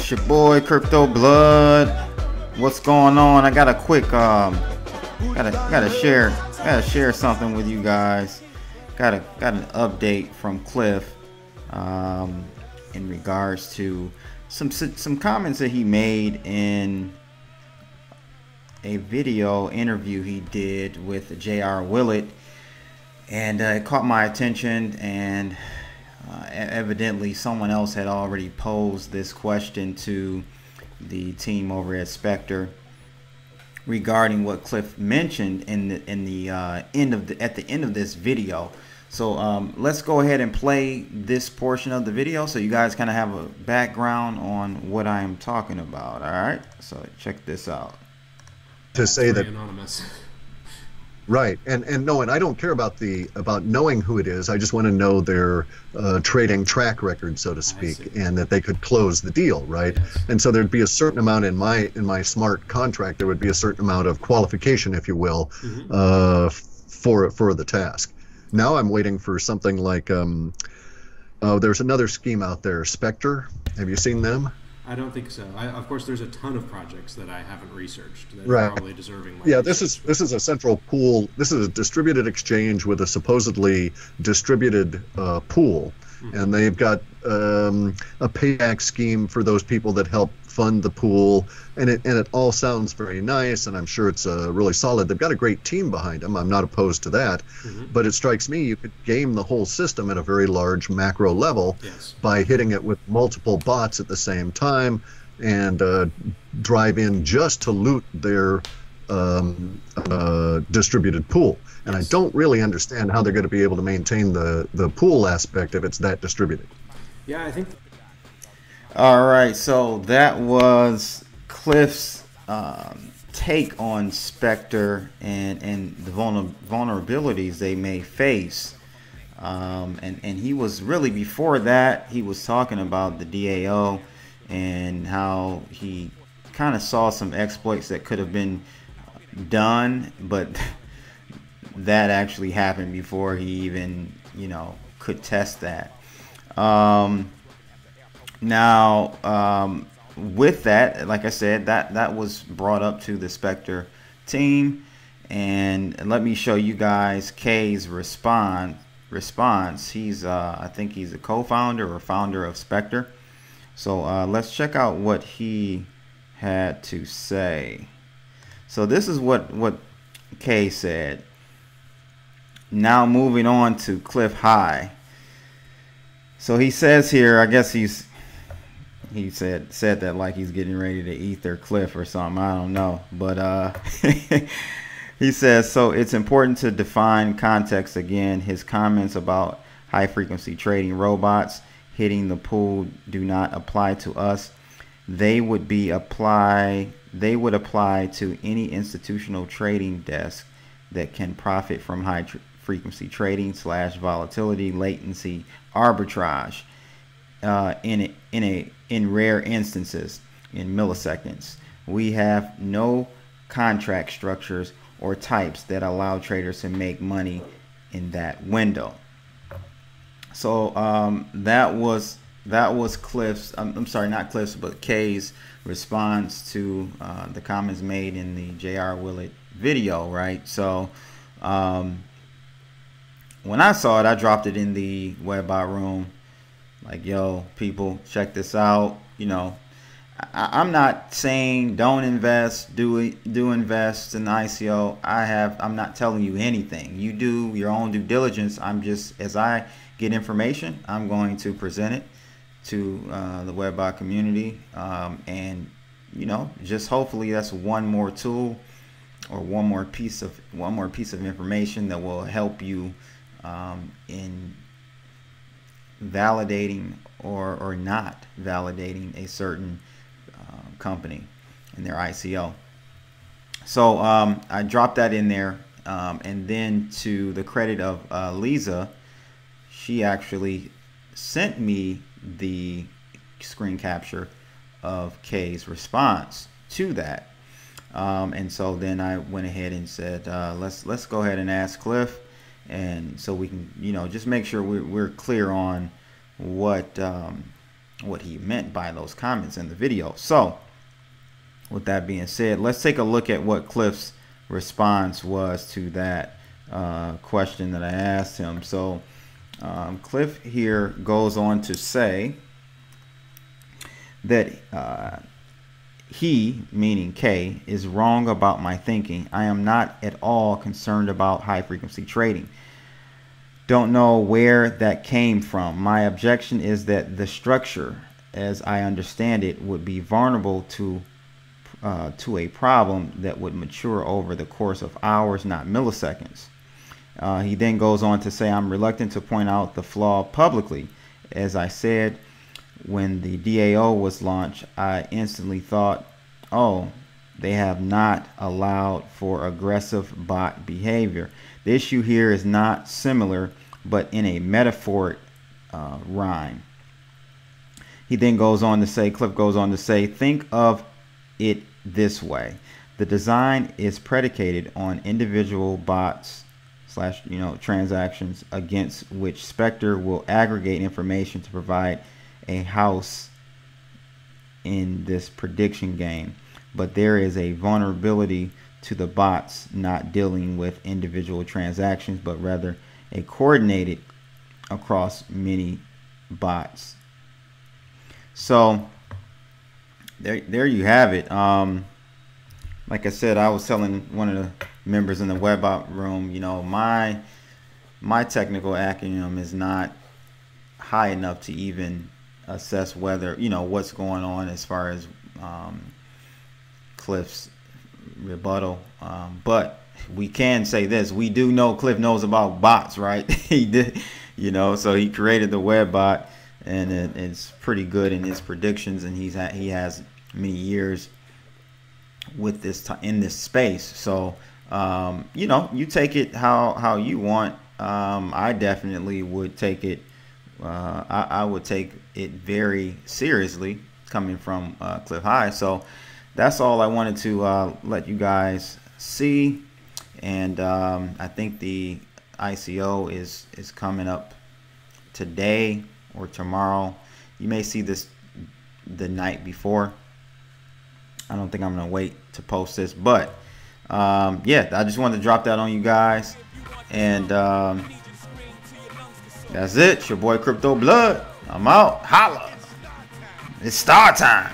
It's your boy Crypto Blood. What's going on? I got a quick gotta share something with you guys. Got an update from Clif in regards to some comments that he made in a video interview he did with J.R. Willett, and it caught my attention, and evidently someone else had already posed this question to the team over at Spectre regarding what Clif mentioned at the end of this video. So let's go ahead and play this portion of the video so you guys kind of have a background on what I am talking about. All right, so check this out. To say that anonymous. Right, and I don't care about knowing who it is. I just want to know their trading track record, so to speak, and that they could close the deal, right? Yes. And so there'd be a certain amount in my smart contract. There would be a certain amount of qualification, if you will, for the task. Now I'm waiting for something like there's another scheme out there, Spectre. Have you seen them? I don't think so. Of course, there's a ton of projects that I haven't researched that Right. are probably deserving. Yeah, this is a central pool. This is a distributed exchange with a supposedly distributed pool, and they've got a payback scheme for those people that help fund the pool, and it all sounds very nice, and I'm sure it's really solid. They've got a great team behind them. I'm not opposed to that, but it strikes me you could game the whole system at a very large macro level by hitting it with multiple bots at the same time, and drive in just to loot their distributed pool. And I don't really understand how they're going to be able to maintain the pool aspect if it's that distributed. Yeah, I think. All right, so that was Clif's take on Spectre and the vulnerabilities they may face. And he was really, before that, he was talking about the DAO and how he kind of saw some exploits that could have been done, but that actually happened before he even, could test that. Now, with that, like I said, that was brought up to the Spectre team, and let me show you guys K's response. He's I think he's a co-founder or founder of Spectre. So let's check out what he had to say. So this is what K said. Now moving on to Clif High. So he says here, I guess he said that like he's getting ready to eat their Clif or something. I don't know, but he says, so it's important to define context again. His comments about high frequency trading robots hitting the pool do not apply to us. They would apply to any institutional trading desk that can profit from high frequency trading / volatility latency arbitrage in rare instances in milliseconds. We have no contract structures or types that allow traders to make money in that window. So that was Clif's, I'm sorry, not Clif's, but K's response to the comments made in the J.R. Willett video, right? So when I saw it, I dropped it in the Webbot room, like, yo, people, check this out. I'm not saying don't invest, do invest in ICO. I'm not telling you anything. You do your own due diligence. I'm just, as I get information, I'm going to present it to the Webbot community, and just hopefully that's one more tool or one more piece of information that will help you in validating or not validating a certain company in their ICO. So I dropped that in there, and then to the credit of Lisa, she actually sent me the screen capture of K's response to that, and so then I went ahead and said, let's go ahead and ask Clif, and so we can just make sure we're clear on what what he meant by those comments in the video. So with that being said, let's take a look at what Clif's response was to that question that I asked him. So Clif here goes on to say that he, meaning K, is wrong about my thinking. I am not at all concerned about high frequency trading. Don't know where that came from. My objection is that the structure, as I understand it, would be vulnerable to a problem that would mature over the course of hours, not milliseconds. He then goes on to say, I'm reluctant to point out the flaw publicly. As I said, when the DAO was launched, I instantly thought, oh, they have not allowed for aggressive bot behavior. The issue here is not similar, but in a metaphoric rhyme. He then goes on to say, Clif goes on to say, think of it this way. The design is predicated on individual bots / transactions against which Spectre will aggregate information to provide a house in this prediction game. But there is a vulnerability to the bots not dealing with individual transactions, but rather a coordinated across many bots. So there you have it. Like I said, I was telling one of the members in the Webbot room, my technical acumen is not high enough to even assess whether, what's going on as far as Clif's rebuttal. But we can say this: we do know Clif knows about bots, right? He did, so he created the Webbot, and it's pretty good in his predictions, and he has many years with this in this space. So you take it how you want. I definitely would take it. I would take it very seriously coming from Clif High. So that's all I wanted to let you guys see. And I think the ICO is coming up today or tomorrow. You may see this the night before. I don't think I'm gonna wait to post this, but yeah, I just wanted to drop that on you guys. And that's it. It's your boy Crypto Blood. I'm out. Holla. It's star time.